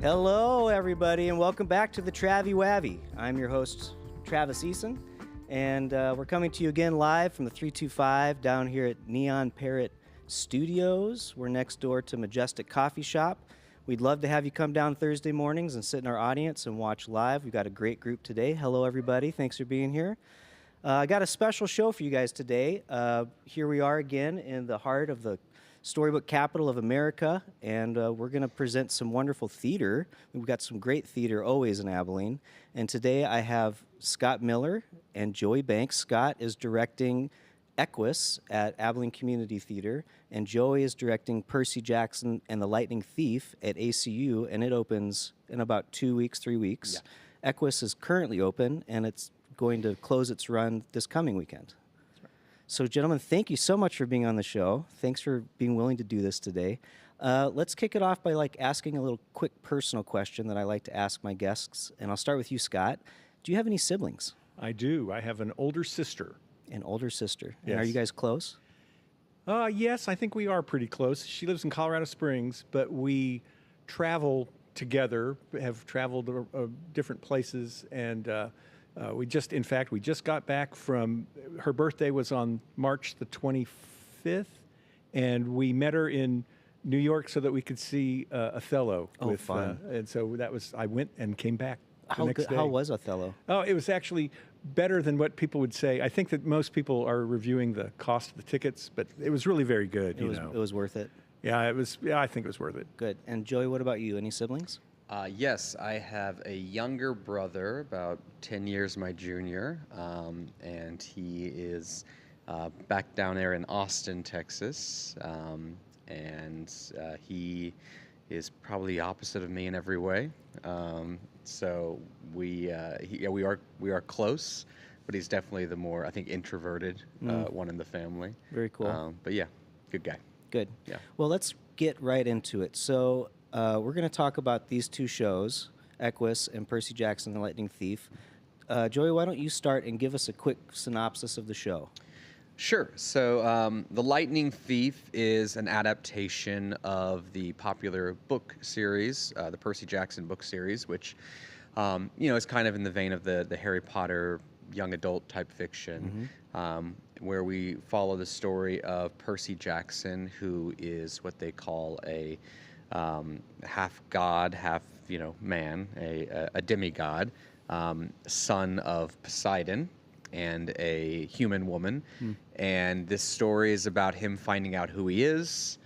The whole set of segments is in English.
Hello, everybody, and welcome back to the Travi Wavi. I'm your host, Travis Eason, and we're coming to you again live from the 325 down here at Neon Parrot Studios. We're next door to Majestic Coffee Shop. We'd love to have you come down Thursday mornings and sit in our audience and watch live. We've got a great group today. Hello, everybody. Thanks for being here. I got a special show for you guys today. Here we are again in the heart of the storybook capital of America, and we're going to present some wonderful theater. We've got some great theater always in Abilene, and today I have Scott Miller and Joey Banks. Scott is directing Equus at Abilene Community Theater, and Joey is directing Percy Jackson and the Lightning Thief at ACU, and it opens in about 2 weeks, 3 weeks. Yeah. Equus is currently open, and it's going to close its run this coming weekend. So, gentlemen, thank you so much for being on the show. Thanks for being willing to do this today. Let's kick it off by asking a little quick personal question that I like to ask my guests, and I'll start with you, Scott. Do you have any siblings? I do. I have an older sister. An older sister. Yes. And are you guys close? Yes, I think we are pretty close. She lives in Colorado Springs, but we travel together, have traveled different places, and we just got back from, her birthday was on March the 25th, and we met her in New York so that we could see Othello. Oh, fun. And so I went and came back the next day. How was Othello? Oh, it was actually better than what people would say. I think that most people are reviewing the cost of the tickets, but it was really very good. It was worth it? Yeah, it was. Yeah, I think it was worth it. Good. And Joey, what about you? Any siblings? Yes, I have a younger brother, about 10 years my junior, and he is back down there in Austin, Texas, and he is probably the opposite of me in every way. So we are close, but he's definitely the more, I think, introverted one in the family. Very cool. But yeah, good guy. Good. Yeah. Well, let's get right into it. So we're going to talk about these two shows, Equus and Percy Jackson and the Lightning Thief. Joey, why don't you start and give us a quick synopsis of the show? Sure. So The Lightning Thief is an adaptation of the popular book series, the Percy Jackson book series, which is kind of in the vein of the Harry Potter young adult type fiction, where we follow the story of Percy Jackson, who is what they call a half god, half man, a demigod, son of Poseidon and a human woman. And this story is about him finding out who he is,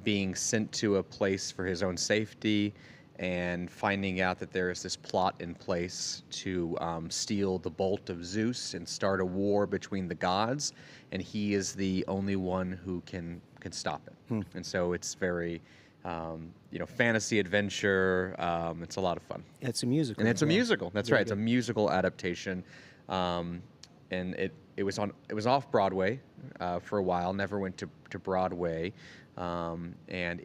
being sent to a place for his own safety, and finding out that there is this plot in place to steal the bolt of Zeus and start a war between the gods, and he is the only one who can stop it. And so it's very fantasy adventure. It's a lot of fun. It's a musical. And it's a musical. That's right. Good. It's a musical adaptation. And it was off Broadway for a while. Never went to Broadway. And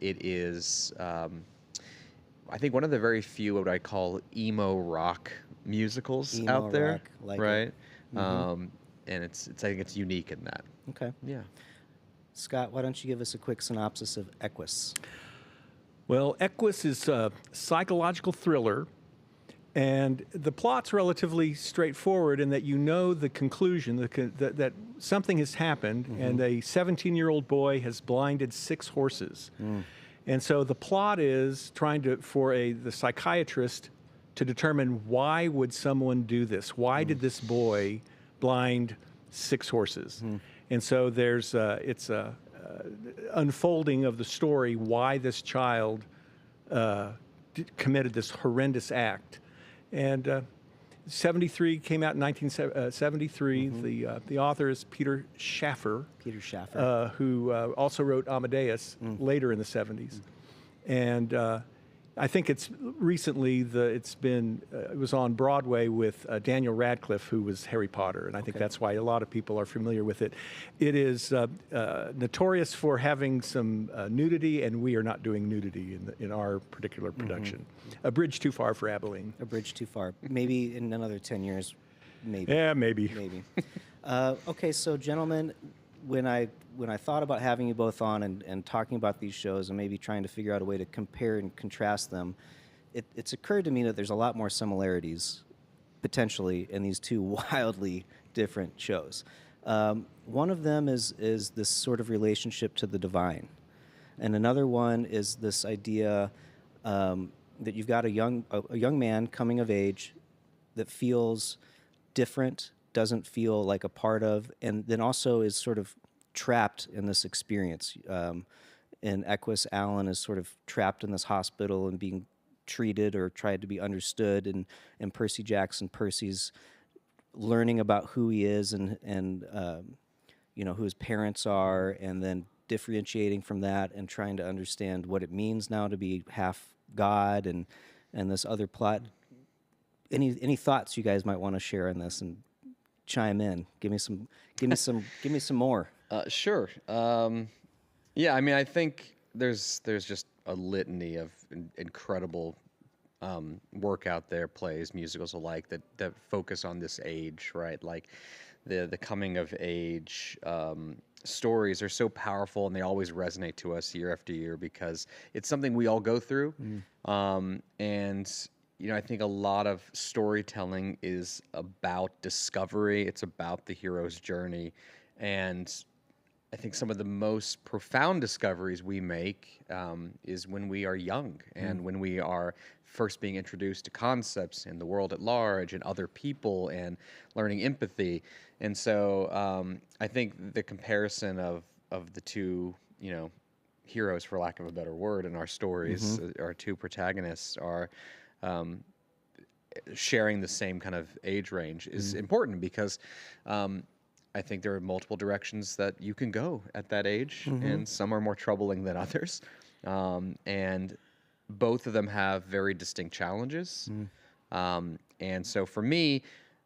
it is I think one of the very few what I call emo rock musicals out there. Rock, right. And I think it's unique in that. Okay. Yeah. Scott, why don't you give us a quick synopsis of Equus? Well, Equus is a psychological thriller, and the plot's relatively straightforward in that the conclusion, that something has happened, and a 17-year-old boy has blinded 6 horses. And so the plot is trying for the psychiatrist to determine why would someone do this? Why did this boy blind 6 horses? And so it's a unfolding of the story why this child committed this horrendous act. And 73 came out in 1973. The author is Peter Shaffer. Who also wrote Amadeus later in the 70s. And I think it was on Broadway with Daniel Radcliffe, who was Harry Potter, and I think that's why a lot of people are familiar with it. It is notorious for having some nudity, and we are not doing nudity in our particular production. A bridge too far for Abilene. A bridge too far. Maybe in another 10 years, maybe. Yeah, maybe. Maybe. Okay, so gentlemen, when I thought about having you both on and talking about these shows and maybe trying to figure out a way to compare and contrast them, it's occurred to me that there's a lot more similarities potentially in these two wildly different shows. One of them is this sort of relationship to the divine, and another one is this idea that you've got a young man coming of age that feels different, doesn't feel like a part of, and then also is sort of trapped in this experience. In Equus, Alan is sort of trapped in this hospital and being treated or tried to be understood, and Percy Jackson, Percy's learning about who he is and who his parents are, and then differentiating from that and trying to understand what it means now to be half God and this other plot. Any thoughts you guys might want to share on this and chime in? Give me some more. Sure. Yeah, I mean, I think there's just a litany of incredible work out there, plays, musicals alike, that focus on this age, right? Like the coming of age stories are so powerful, and they always resonate to us year after year because it's something we all go through. And I think a lot of storytelling is about discovery. It's about the hero's journey. And I think some of the most profound discoveries we make is when we are young and when we are first being introduced to concepts in the world at large and other people and learning empathy. And so I think the comparison of the two, heroes, for lack of a better word, in our stories, our two protagonists are sharing the same kind of age range is important because I think there are multiple directions that you can go at that age, and some are more troubling than others. And both of them have very distinct challenges. And so for me,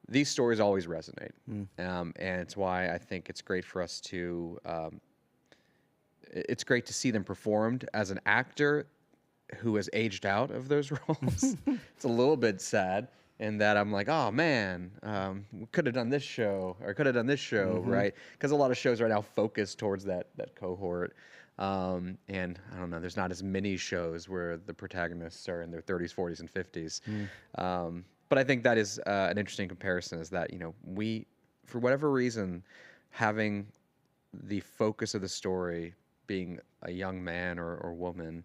these stories always resonate. And it's why I think it's great for us to, it's great to see them performed as an actor who has aged out of those roles. It's a little bit sad in that I'm like, oh man, we could have done this show or could have done this show, right? Because a lot of shows right now focus towards that cohort. And I don't know, there's not as many shows where the protagonists are in their 30s, 40s, and 50s. But I think that is an interesting comparison, is that, we, for whatever reason, having the focus of the story being a young man or woman,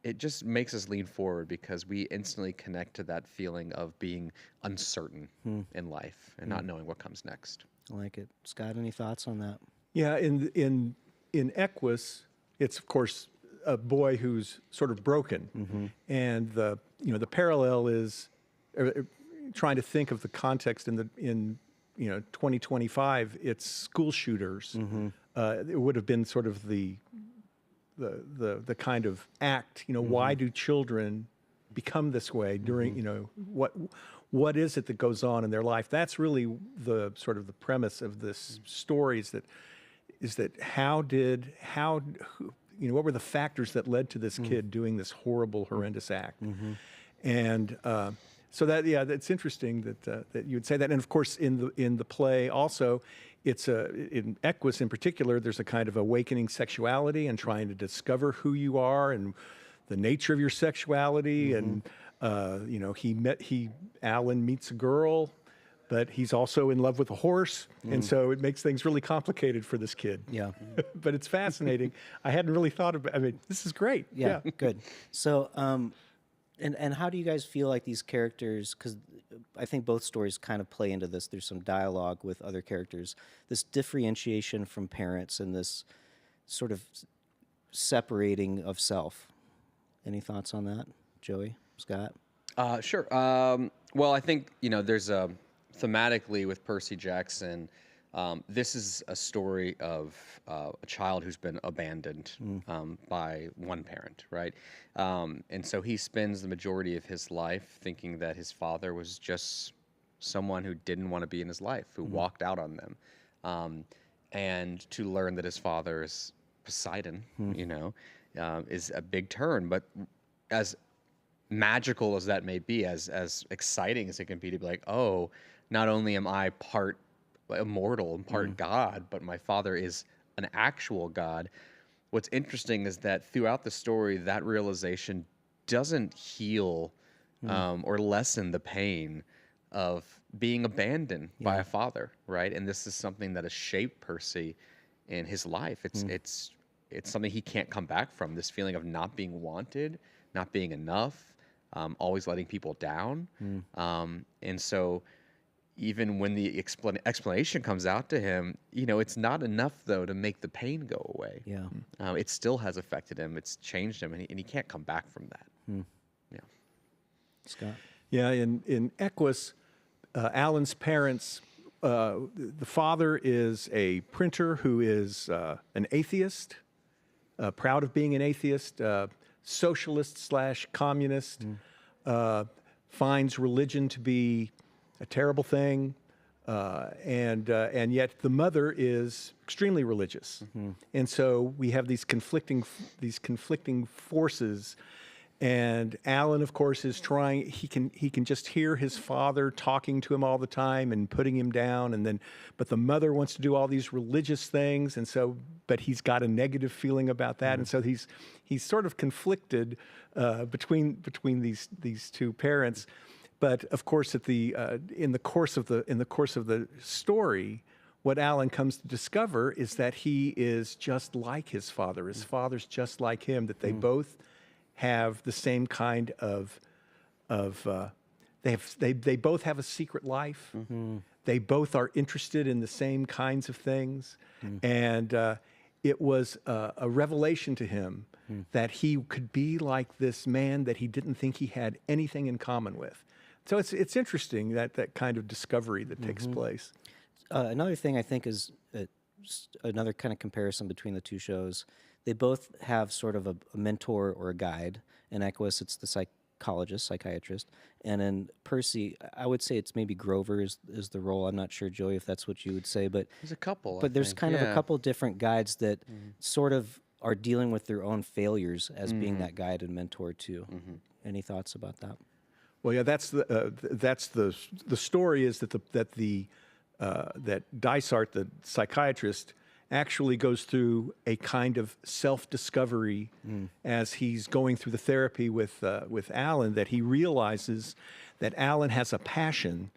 it just makes us lean forward because we instantly connect to that feeling of being uncertain in life and not knowing what comes next. I like it. Scott, any thoughts on that? Yeah, in Equus, it's of course a boy who's sort of broken, and the parallel is trying to think of the context in 2025. It's school shooters. It would have been sort of the kind of act, why do children become this way during, what is it that goes on in their life? That's really the sort of the premise of this story, is that what were the factors that led to this kid doing this horrible, horrendous act? And so that's interesting that you would say that. And of course, in the play also, it's in Equus in particular, there's a kind of awakening sexuality and trying to discover who you are and the nature of your sexuality. And Alan meets a girl, but he's also in love with a horse, and so it makes things really complicated for this kid. Yeah, but it's fascinating. I hadn't really thought about. I mean, this is great. Yeah. Good. So, and how do you guys feel like these characters? Because I think both stories kind of play into this. There's some dialogue with other characters, this differentiation from parents, and this sort of separating of self. Any thoughts on that, Joey, Scott? Sure. Well, I think there's thematically with Percy Jackson. This is a story of a child who's been abandoned by one parent, right? And so he spends the majority of his life thinking that his father was just someone who didn't want to be in his life, who walked out on them. And to learn that his father is Poseidon, is a big turn. But as magical as that may be, as exciting as it can be to be like, oh, not only am I part immortal and part God, but my father is an actual God. What's interesting is that throughout the story, that realization doesn't heal or lessen the pain of being abandoned by a father, right? And this is something that has shaped Percy in his life. It's something he can't come back from. This feeling of not being wanted, not being enough, always letting people down, and so even when the explanation comes out to him, it's not enough though to make the pain go away. Yeah. It still has affected him. It's changed him, and he can't come back from that. Yeah. Scott? Yeah, in Equus, Alan's parents, the father is a printer who is an atheist, proud of being an atheist, socialist / communist, finds religion to be a terrible thing, and yet the mother is extremely religious, and so we have these conflicting forces. And Alan, of course, is trying. He can just hear his father talking to him all the time and putting him down. But the mother wants to do all these religious things, and so, but he's got a negative feeling about that, and so he's sort of conflicted between these two parents. But of course, in the course of the story, what Alan comes to discover is that he is just like his father. His father's just like him. That they both have the same kind of they both have a secret life. They both are interested in the same kinds of things, and it was a revelation to him that he could be like this man that he didn't think he had anything in common with. So it's interesting that kind of discovery that takes place. Another thing I think is another kind of comparison between the two shows. They both have sort of a mentor or a guide. In Equus, it's the psychiatrist. And in Percy, I would say it's maybe Grover is the role. I'm not sure, Joey, if that's what you would say. But There's a couple. But there's kind of a couple different guides that sort of are dealing with their own failures as being that guide and mentor too. Any thoughts about that? Well, yeah, that's the story is that Dysart, the psychiatrist, actually goes through a kind of self-discovery as he's going through the therapy with Alan, that he realizes that Alan has a passion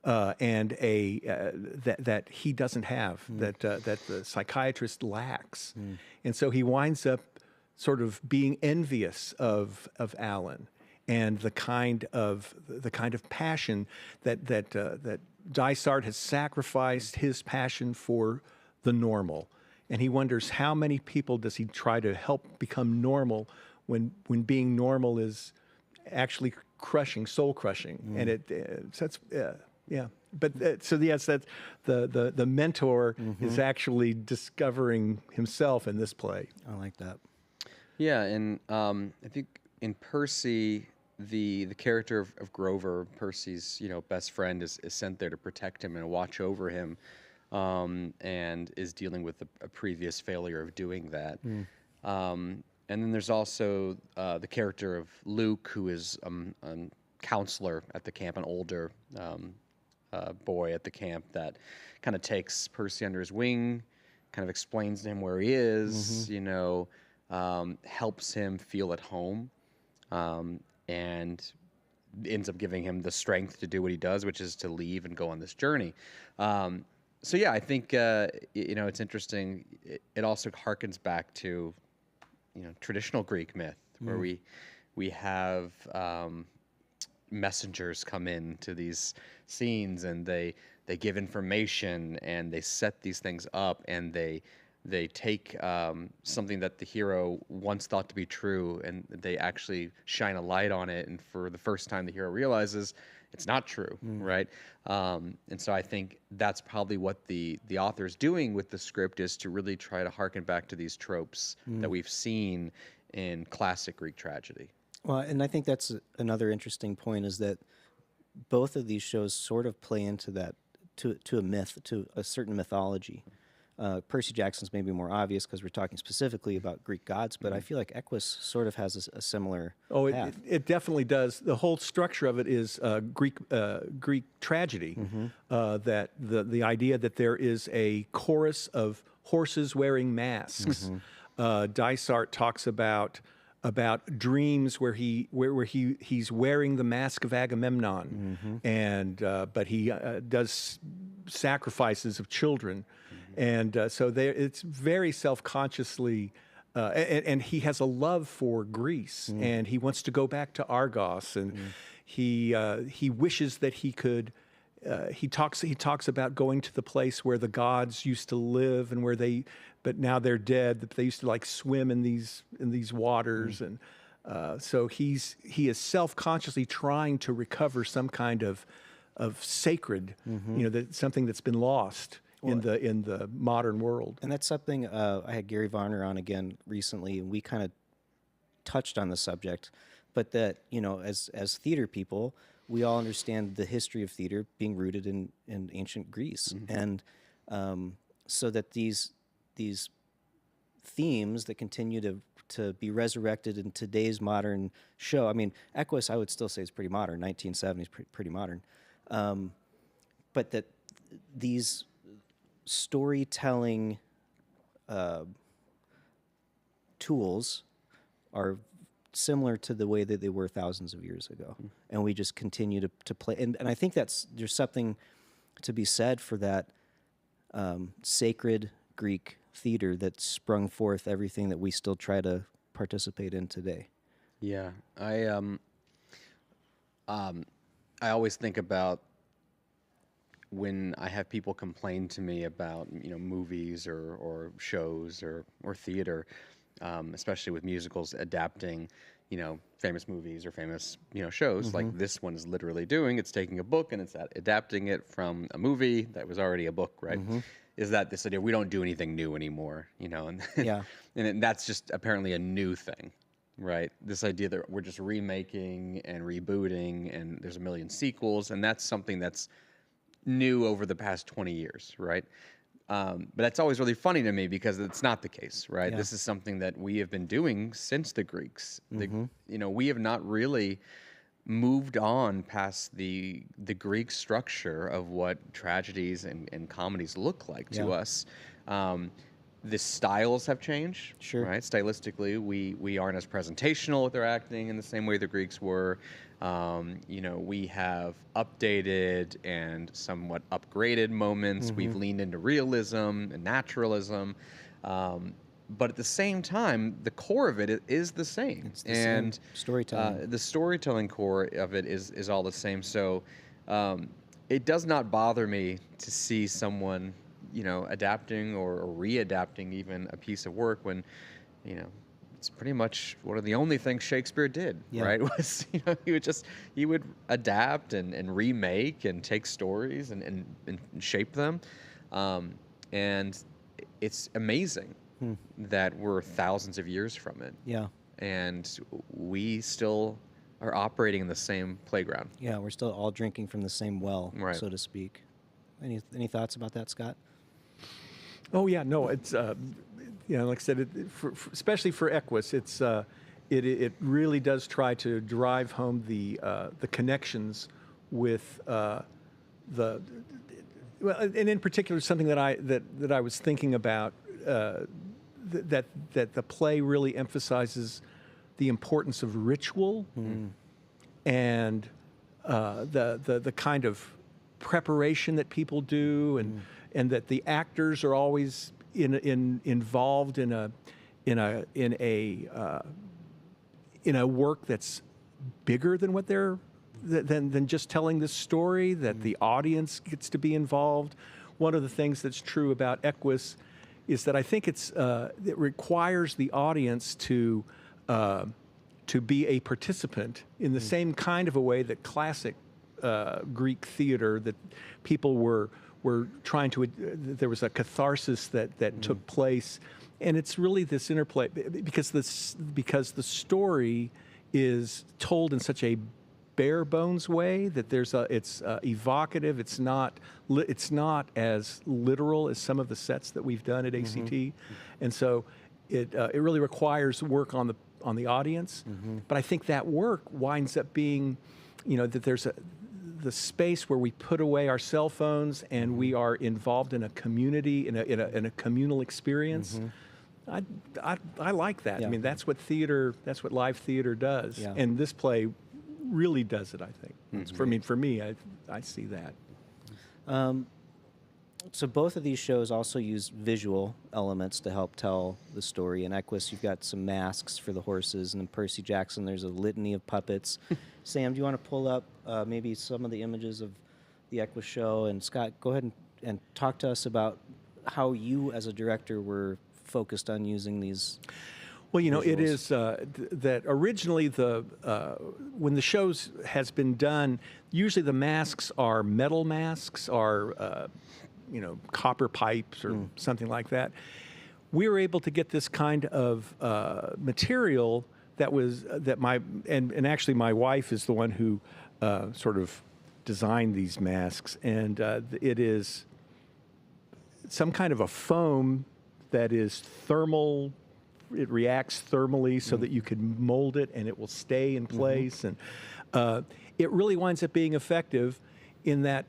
and that he doesn't have, that the psychiatrist lacks, and so he winds up sort of being envious of Alan and the kind of passion that Dysart has sacrificed his passion for the normal, and he wonders how many people does he try to help become normal when being normal is actually soul crushing, and so yes, that the mentor is actually discovering himself in this play. I like that. Yeah, and I think in Percy, the character of Grover, Percy's best friend, is sent there to protect him and watch over him, and is dealing with a previous failure of doing that. And then there's also the character of Luke, who is a counselor at the camp, an older boy at the camp that kind of takes Percy under his wing, kind of explains to him where he is, helps him feel at home, and ends up giving him the strength to do what he does, which is to leave and go on this journey. So yeah, I think it's interesting. It also harkens back to traditional Greek myth, where we have messengers come in to these scenes, and they give information, and they set these things up, and they take something that the hero once thought to be true, and they actually shine a light on it, and for the first time the hero realizes it's not true, right? And so I think that's probably what the author is doing with the script, is to really try to harken back to these tropes that we've seen in classic Greek tragedy. Well, and I think that's another interesting point, is that both of these shows sort of play into that, to a myth, to a certain mythology. Percy Jackson's maybe more obvious because we're talking specifically about Greek gods, but I feel like Equus sort of has a similar path. It definitely does. The whole structure of it is Greek tragedy. That the idea that there is a chorus of horses wearing masks. Dysart talks about dreams where he's wearing the mask of Agamemnon, and but he does sacrifices of children, and so it's very self-consciously, and he has a love for Greece, and he wants to go back to Argos, and he wishes that he could. He talks about going to the place where the gods used to live and but now they're dead. They used to like swim in these waters, and so he is self-consciously trying to recover some kind of sacred, something that's been lost in the modern world. And that's something I had Gary Varner on again recently, and we kind of touched on the subject, but that as theater people, we all understand the history of theater being rooted in ancient Greece, and so that these themes that continue to be resurrected in today's modern show. I mean, Equus, I would still say is pretty modern. 1970s, pretty modern, but that these storytelling tools are similar to the way that they were thousands of years ago, and we just continue to play. And I think there's something to be said for that sacred Greek theater that sprung forth everything that we still try to participate in today. Yeah, I always think about when I have people complain to me about movies or shows or theater, especially with musicals adapting famous movies or famous shows like this one is literally doing. It's taking a book and it's adapting it from a movie that was already a book, right? Is that this idea we don't do anything new anymore, and and that's just apparently a new thing, right? This idea that we're just remaking and rebooting and there's a million sequels, and that's something that's new over the past 20 years, right? But that's always really funny to me because it's not the case, right? Yeah. This is something that we have been doing since the Greeks. We have not really moved on past the Greek structure of what tragedies and comedies look like to us. The styles have changed, Sure. right? Stylistically, we aren't as presentational with our acting in the same way the Greeks were. We have updated and somewhat upgraded moments. We've leaned into realism and naturalism. But at the same time, the core of it is the same. It's the same storytelling. The storytelling core of it is all the same. So it does not bother me to see someone, adapting or readapting even a piece of work when, it's pretty much one of the only things Shakespeare did, right? Was he would adapt and remake and take stories and shape them, and it's amazing that we're thousands of years from it. Yeah. And we still are operating in the same playground. Yeah, we're still all drinking from the same well, Right. so to speak. Any thoughts about that, Scott? Oh yeah, no, it's like I said, especially for Equus, it really does try to drive home the connections with and in particular something that I was thinking about, that the play really emphasizes the importance of ritual and the kind of preparation that people do, and that the actors are always involved in a work that's bigger than what they're than just telling this story, that the audience gets to be involved. One of the things that's true about Equus is that I think it requires the audience to be a participant in the same kind of a way that classic Greek theater, that people were trying to, there was a catharsis that took place, and it's really this interplay because the story is told in such a bare bones way. That it's evocative. It's not as literal as some of the sets that we've done at ACT, and so it really requires work on the audience. But I think that work winds up being, that there's the space where we put away our cell phones and we are involved in a community, in a communal experience. I like that. Yeah. I mean, that's what live theater does. Yeah. And this play really does it, I think. For me, I see that. So both of these shows also use visual elements to help tell the story. In Equus, you've got some masks for the horses, and in Percy Jackson, there's a litany of puppets. Sam, do you want to pull up maybe some of the images of the Equus show? And Scott, go ahead and talk to us about how you, as a director, were focused on using these. Well, it visuals. is that originally when the shows has been done, usually the masks are metal masks, or copper pipes or something like that. We were able to get this kind of material and actually my wife is the one who sort of designed these masks, and it is some kind of a foam that is thermal. It reacts thermally so that you can mold it and it will stay in place, and it really winds up being effective in that,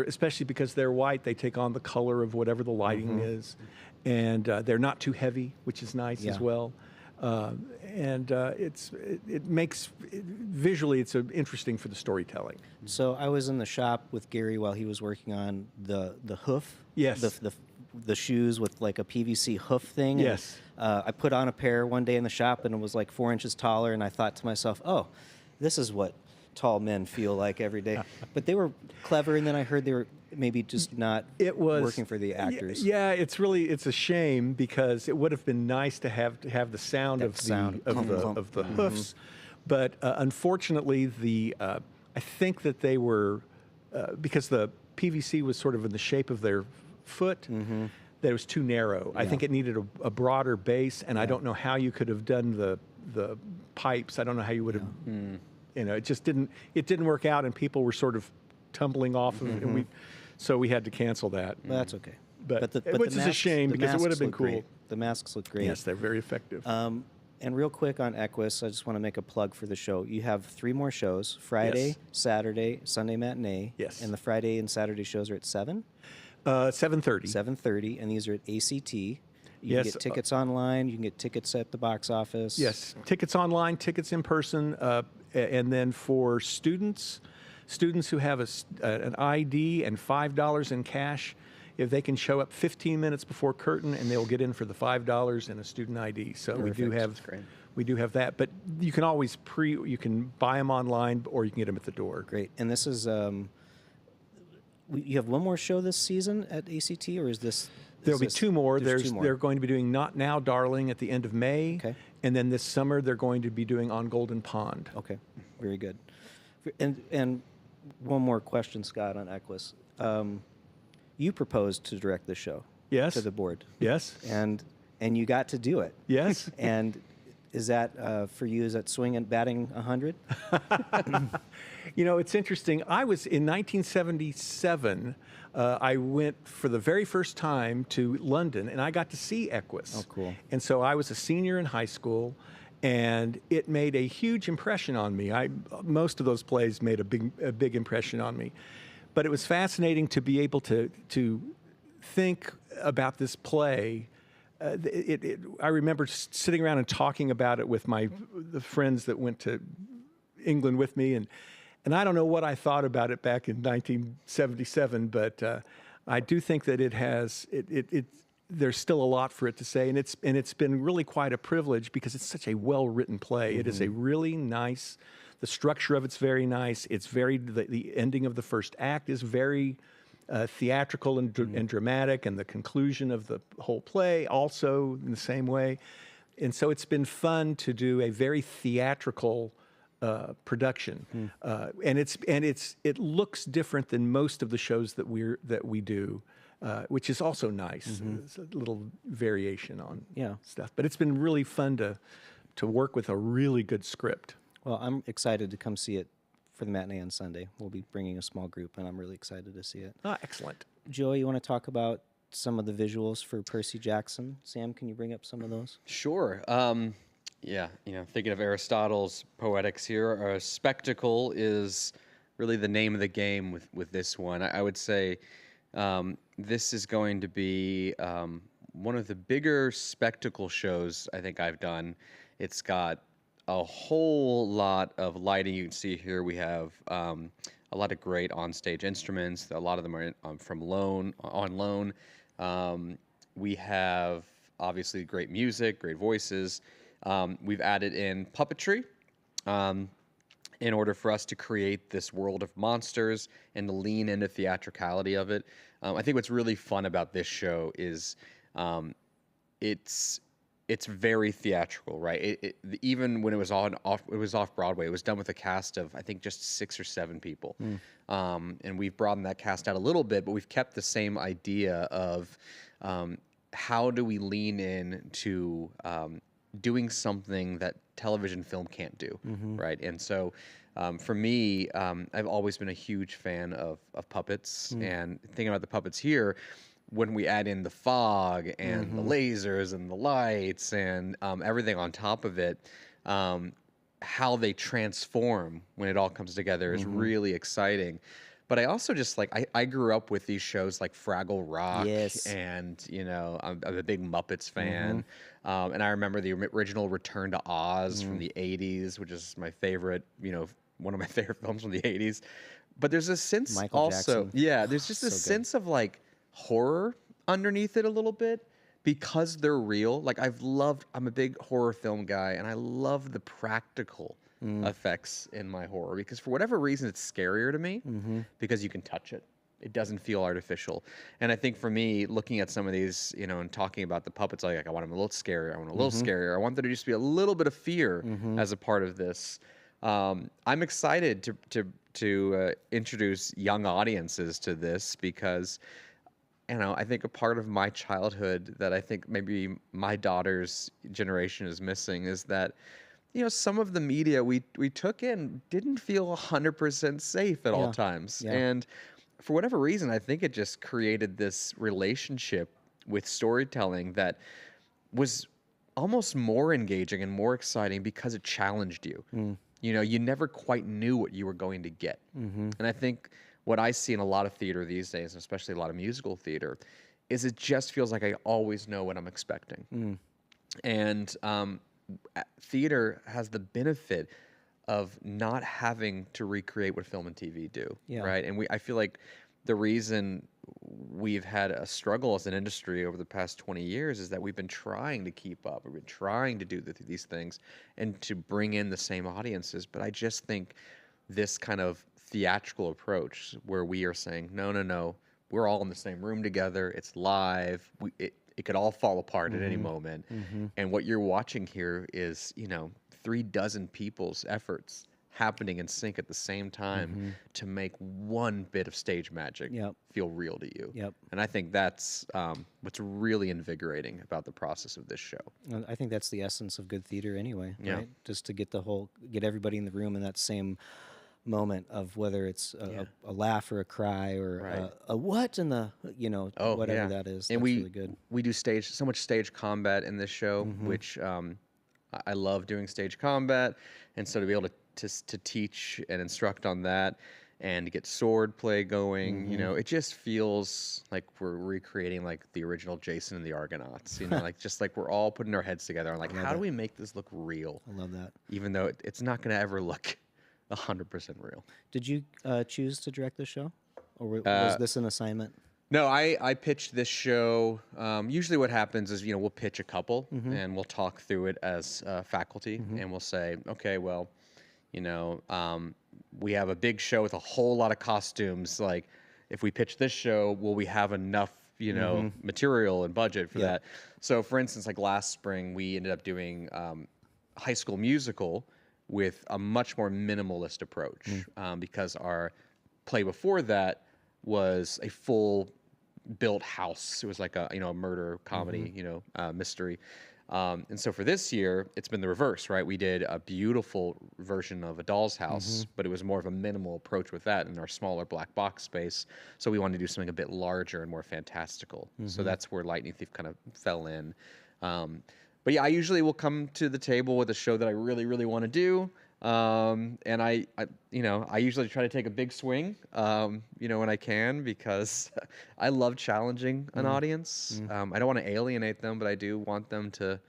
especially because they're white, they take on the color of whatever the lighting is, and they're not too heavy, which is nice as well. It makes visually it's interesting for the storytelling. So I was in the shop with Gary while he was working on the hoof. Yes. The shoes with like a PVC hoof thing. Yes. And, I put on a pair one day in the shop, and it was like 4 inches taller, and I thought to myself, oh, this is what tall men feel like every day. But they were clever, and then I heard they were maybe just not working for the actors. Yeah, it's a shame, because it would have been nice to have the sound of the hoofs, but unfortunately I think that they were because the PVC was sort of in the shape of their foot. That it was too narrow. I think it needed a broader base, and I don't know how you could have done the pipes. I don't know how you would have. It just didn't work out, and people were sort of tumbling off of it, and so we had to cancel that. Well, that's okay. But which the is a shame, the because it would have been masks look cool. great. The masks look great. Yes, they're very effective. And real quick on Equus, I just want to make a plug for the show. You have 3 more shows: Friday, Yes. Saturday, Sunday matinee. Yes. And the Friday and Saturday shows are at 7? 7:30. 7:30, and these are at ACT. You Yes, can get tickets online. You can get tickets at the box office. Yes, tickets online, tickets in person, and then for students who have an ID and $5 in cash, if they can show up 15 minutes before curtain, and they will get in for the $5 and a student ID. So we do have that, but you can always you can buy them online, or you can get them at the door. Great. And this is you have one more show this season at ACT, or is this? There'll be 2 more. There's 2 more. They're going to be doing Not Now, Darling at the end of May. Okay. And then this summer they're going to be doing On Golden Pond. Okay, very good. And one more question, Scott, on Equus. You proposed to direct the show. Yes. To the board. Yes. And you got to do it. Yes. And is that for you? Is that swinging, batting 100? It's interesting. I was in 1977. I went for the very first time to London, and I got to see Equus. Oh, cool. And so I was a senior in high school, and it made a huge impression on me. Most of those plays made a big impression on me. But it was fascinating to be able to think about this play. I remember sitting around and talking about it with the friends that went to England with me, and I don't know what I thought about it back in 1977, but I do think that there's still a lot for it to say, and it's been really quite a privilege, because it's such a well-written play. It is a really nice. The structure of it's very nice. It's the ending of the first act is very theatrical and dramatic, and the conclusion of the whole play also in the same way. And so it's been fun to do a very theatrical production, and it looks different than most of the shows that we do, which is also nice. It's a little variation on stuff, but it's been really fun to work with a really good script. Well, I'm excited to come see it for the matinee on Sunday. We'll be bringing a small group, and I'm really excited to see it. Ah, excellent. Joey, you want to talk about some of the visuals for Percy Jackson? Sam, can you bring up some of those? Sure. Yeah, thinking of Aristotle's Poetics here, a spectacle is really the name of the game with this one. I would say this is going to be one of the bigger spectacle shows I think I've done. It's got a whole lot of lighting. You can see here we have a lot of great onstage instruments. A lot of them are on loan. We have obviously great music, great voices. We've added in puppetry in order for us to create this world of monsters and to lean into theatricality of it. I think what's really fun about this show is it's very theatrical, right? Even when it was off Broadway, it was done with a cast of I think just 6 or 7 people, and we've broadened that cast out a little bit, but we've kept the same idea of how do we lean in to doing something that television film can't do, right? And so for me, I've always been a huge fan of puppets, and thinking about the puppets here, when we add in the fog and the lasers and the lights and everything on top of it, how they transform when it all comes together is really exciting. But I also just I grew up with these shows like Fraggle Rock, and I'm a big Muppets fan, and I remember the original Return to Oz from the '80s, which is my favorite, one of my favorite films from the '80s. But there's a sense Michael Jackson. there's just a sense of horror underneath it a little bit because they're real. I'm a big horror film guy, and I love the practical effects in my horror because for whatever reason it's scarier to me because you can touch it. It doesn't feel artificial. And I think for me, looking at some of these, and talking about the puppets, I want them a little scarier. I want a little scarier. I want there to just be a little bit of fear as a part of this. I'm excited to introduce young audiences to this because I think a part of my childhood that I think maybe my daughter's generation is missing is that, some of the media we took in didn't feel 100% safe at all times. Yeah. And for whatever reason, I think it just created this relationship with storytelling that was almost more engaging and more exciting because it challenged you. You never quite knew what you were going to get. And I think what I see in a lot of theater these days, especially a lot of musical theater, is it just feels like I always know what I'm expecting. And theater has the benefit of not having to recreate what film and TV do, right? And I feel like the reason we've had a struggle as an industry over the past 20 years is that we've been trying to keep up. We've been trying to do these things and to bring in the same audiences. But I just think this kind of theatrical approach where we are saying, no, we're all in the same room together. It's live. It could all fall apart at any moment. And what you're watching here is, 36 people's efforts happening in sync at the same time to make one bit of stage magic feel real to you. And I think that's what's really invigorating about the process of this show. I think that's the essence of good theater anyway, right? Just to get everybody in the room in that same moment of whether it's a laugh or a cry or a what in the whatever that is. And that's really good. We do so much stage combat in this show, which I love doing stage combat, and so to be able to teach and instruct on that and to get sword play going, it just feels like we're recreating the original Jason and the Argonauts, just we're all putting our heads together and how do we make this look real? I love that. Even though it's not going to ever look 100% real. Did you choose to direct the show, or was this an assignment? No, I pitched this show. Usually what happens is, we'll pitch a couple and we'll talk through it as faculty and we'll say, okay, well, we have a big show with a whole lot of costumes. If we pitch this show, will we have enough, material and budget for that? So for instance, last spring, we ended up doing High School Musical with a much more minimalist approach because our play before that was a full built house. It was like a murder comedy, mystery. And so for this year, it's been the reverse, right? We did a beautiful version of A Doll's House, but it was more of a minimal approach with that in our smaller black box space. So we wanted to do something a bit larger and more fantastical. So that's where Lightning Thief kind of fell in. But yeah, I usually will come to the table with a show that I really, really want to do. And I usually try to take a big swing, when I can, because I love challenging an audience. I don't want to alienate them, but I do want them to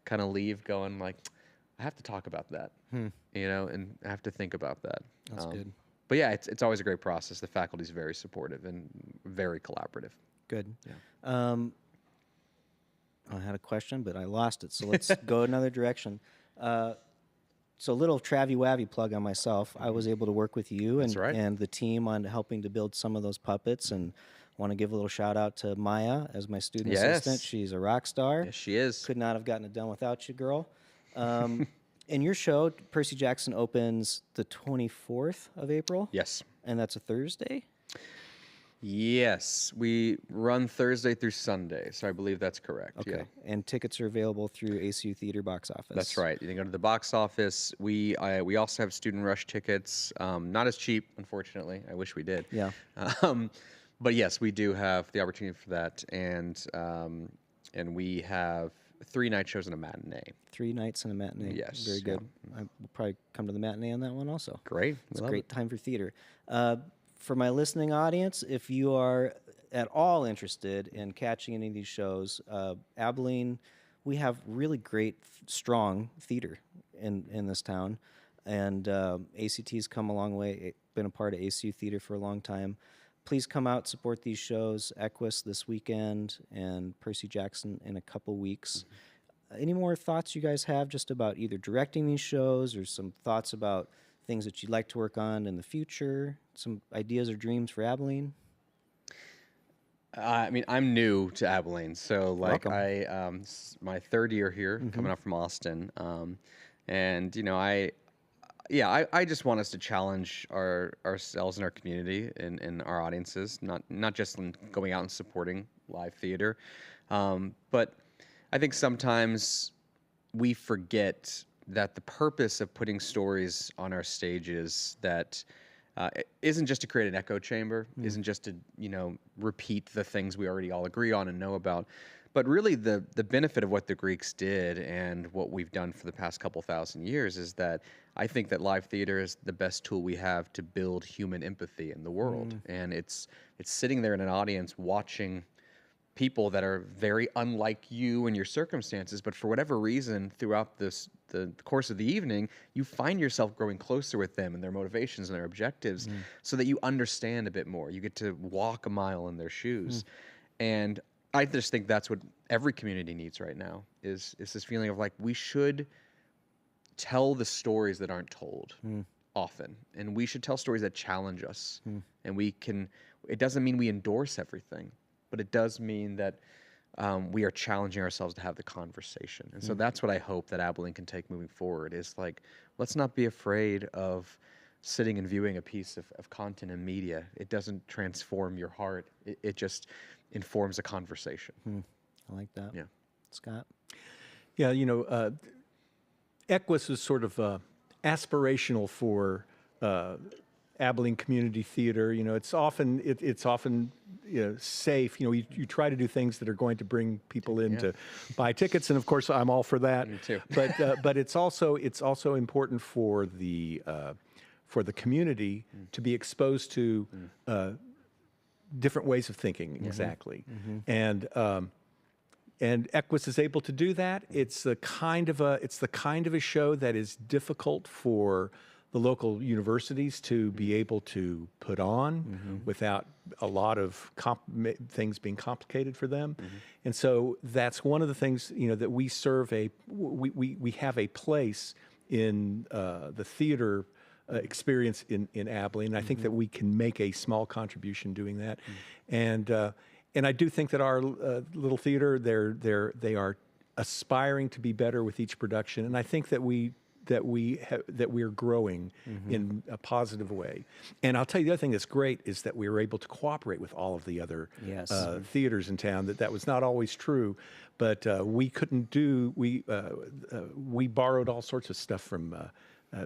kind of leave going like, I have to talk about that, and I have to think about that. That's good. But yeah, it's always a great process. The faculty's very supportive and very collaborative. Good. Yeah. I had a question, but I lost it. So let's go another direction. So a little Travi Wavi plug on myself. I was able to work with you and the team on helping to build some of those puppets, and want to give a little shout out to Maya as my student assistant. She's a rock star. Yes, she is. Could not have gotten it done without you, girl. And your show, Percy Jackson, opens the 24th of April? Yes. And that's a Thursday? Yes, we run Thursday through Sunday, so I believe that's correct. Okay. Yeah. And tickets are available through ACU Theater box office. That's right. You can go to the box office. We also have student rush tickets. Not as cheap, unfortunately. I wish we did. Yeah. But yes, we do have the opportunity for that, and we have 3 night shows and a matinee. 3 nights and a matinee. Yes. Very good. I will probably come to the matinee on that one also. Great. It's a great time for theater. For my listening audience, if you are at all interested in catching any of these shows, Abilene, we have really great, strong theater in this town. And ACT's come a long way, been a part of ACU Theater for a long time. Please come out, support these shows, Equus this weekend and Percy Jackson in a couple weeks. Any more thoughts you guys have just about either directing these shows or some thoughts about things that you'd like to work on in the future? Some ideas or dreams for Abilene? I mean, I'm new to Abilene, so like Welcome. my 3rd year here, coming up from Austin, and I just want us to challenge ourselves and our community and our audiences, not just in going out and supporting live theater, but I think sometimes we forget that the purpose of putting stories on our stages that isn't just to create an echo chamber, isn't just to repeat the things we already all agree on and know about, but really the benefit of what the Greeks did and what we've done for the past couple thousand years is that I think that live theater is the best tool we have to build human empathy in the world, and it's sitting there in an audience watching people that are very unlike you and your circumstances, but for whatever reason, throughout the course of the evening, you find yourself growing closer with them and their motivations and their objectives, so that you understand a bit more. You get to walk a mile in their shoes, and I just think that's what every community needs right now is this feeling of like we should tell the stories that aren't told often, and we should tell stories that challenge us, and we can. It doesn't mean we endorse everything, but it does mean that we are challenging ourselves to have the conversation. And so that's what I hope that Abilene can take moving forward is like, let's not be afraid of sitting and viewing a piece of content and media. It doesn't transform your heart. It just informs a conversation. I like that. Yeah. Scott? Yeah, Equus is sort of aspirational for Abilene Community Theater. It's often safe. You try to do things that are going to bring people in to buy tickets, and of course I'm all for that. Me too. But it's also important for the community to be exposed to different ways of thinking. Exactly, and Equus is able to do that. It's the kind of a show that is difficult for the local universities to be able to put on without a lot of things being complicated for them. And so that's one of the things, that we serve we have a place in the theater experience in Abilene. And I think that we can make a small contribution doing that. And I do think that our little theater, they are aspiring to be better with each production. And I think that we that we're growing in a positive way. And I'll tell you the other thing that's great is that we were able to cooperate with all of the other Yes. theaters in town. That was not always true, but we couldn't do. We borrowed all sorts of stuff from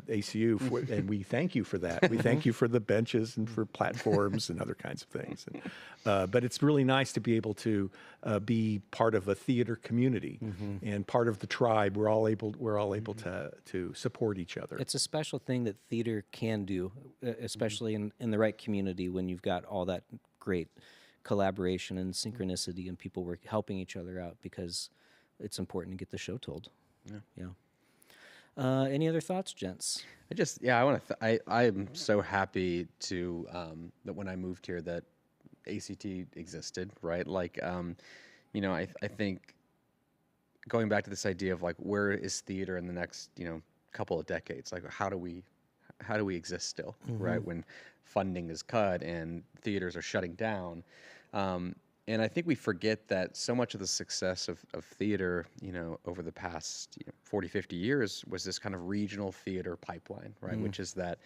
ACU, and we thank you for that. We thank you for the benches and for platforms and other kinds of things. But it's really nice to be able to be part of a theater community and part of the tribe. We're all able to support each other. It's a special thing that theater can do, especially in the right community when you've got all that great collaboration and synchronicity and people work helping each other out, because it's important to get the show told. Yeah. Any other thoughts, gents? I am so happy to that when I moved here that ACT existed, right? Like, I think going back to this idea of like, where is theater in the next, couple of decades? Like, how do we exist still, right? When funding is cut and theaters are shutting down. And I think we forget that so much of the success of theater, over the past 40, 50 years was this kind of regional theater pipeline, right? Which is that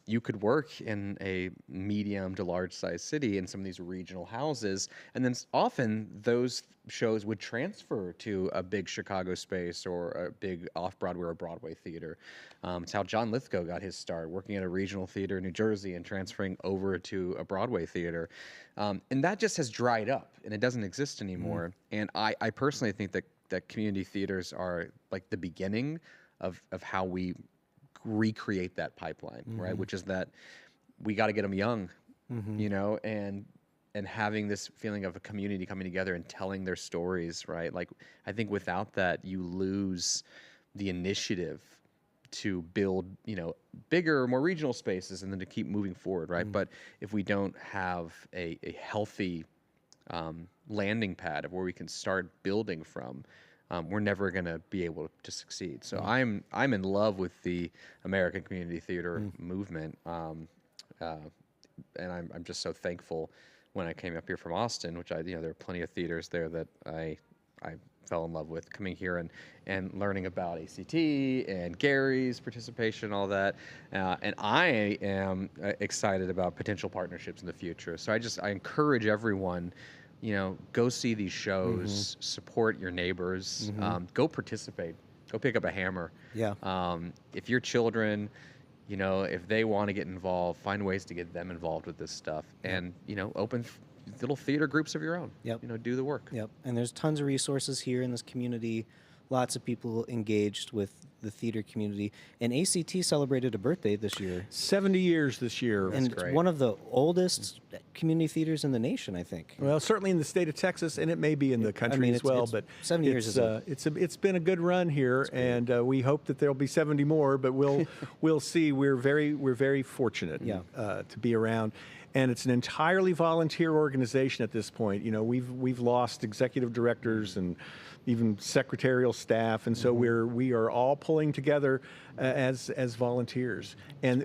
you could work in a medium to large size city in some of these regional houses, and then often those shows would transfer to a big Chicago space or a big off-Broadway or Broadway theater. It's how John Lithgow got his start, working at a regional theater in New Jersey and transferring over to a Broadway theater. And that just has dried up, and it doesn't exist anymore. And I personally think that community theaters are like the beginning of how we recreate that pipeline, right? Which is that we got to get them young, and having this feeling of a community coming together and telling their stories, right? Like, I think without that, you lose the initiative to build, bigger, more regional spaces and then to keep moving forward, right? But if we don't have a healthy landing pad of where we can start building from, we're never going to be able to succeed. So I'm in love with the American community theater movement, and I'm just so thankful when I came up here from Austin, which there are plenty of theaters there that I fell in love with, coming here and learning about ACT and Gary's participation, all that. And I am excited about potential partnerships in the future. So I encourage everyone, go see these shows, support your neighbors, go participate, go pick up a hammer. Yeah. If your children, if they want to get involved, find ways to get them involved with this stuff, and open little theater groups of your own. Yep. Do the work. Yep. And there's tons of resources here in this community. Lots of people engaged with the theater community. And ACT celebrated a birthday this year. 70 years this year. And it's one of the oldest community theaters in the nation, I think. Well, certainly in the state of Texas, and it may be in the country as well. But 70 years is it's been a good run here, and we hope that there'll be 70 more. But we'll see. We're very fortunate to be around. And it's an entirely volunteer organization at this point. We've lost executive directors and even secretarial staff, and so we are all pulling together as volunteers, and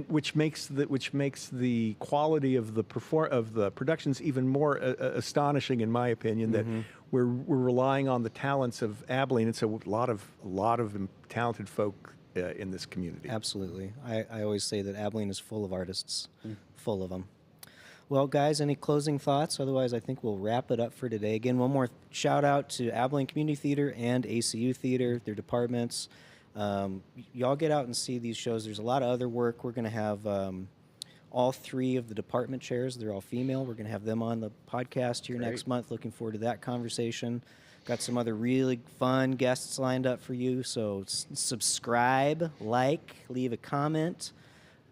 which makes the quality of the productions even more astonishing, in my opinion. That we're relying on the talents of Abilene. It's a lot of talented folk in this community. Absolutely. I always say that Abilene is full of artists, full of them. Well, guys, any closing thoughts? Otherwise, I think we'll wrap it up for today. Again, one more shout out to Abilene Community Theater and ACU Theater, their departments. Y'all get out and see these shows. There's a lot of other work. We're going to have all three of the department chairs. They're all female. We're going to have them on the podcast here next month. Looking forward to that conversation. Got some other really fun guests lined up for you. So subscribe, leave a comment.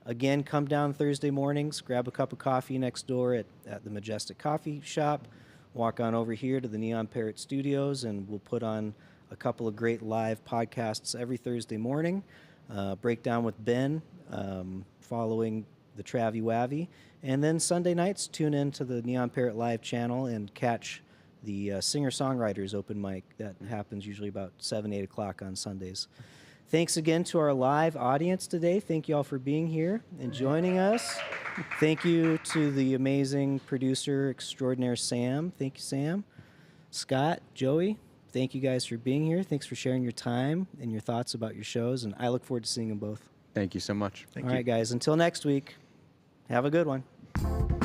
Again, come down Thursday mornings, grab a cup of coffee next door at the Majestic Coffee Shop. Walk on over here to the Neon Parrot Studios, and we'll put on a couple of great live podcasts every Thursday morning. Breakdown with Ben, following the Travi Wavi. And then Sunday nights, tune in to the Neon Parrot Live channel and catch the singer-songwriters open mic. That happens usually about 7, 8 o'clock on Sundays. Thanks again to our live audience today. Thank you all for being here and joining us. Thank you to the amazing producer extraordinaire, Sam. Thank you, Sam. Scott, Joey, thank you guys for being here. Thanks for sharing your time and your thoughts about your shows, and I look forward to seeing them both. Thank you so much. All right, guys. Until next week, have a good one.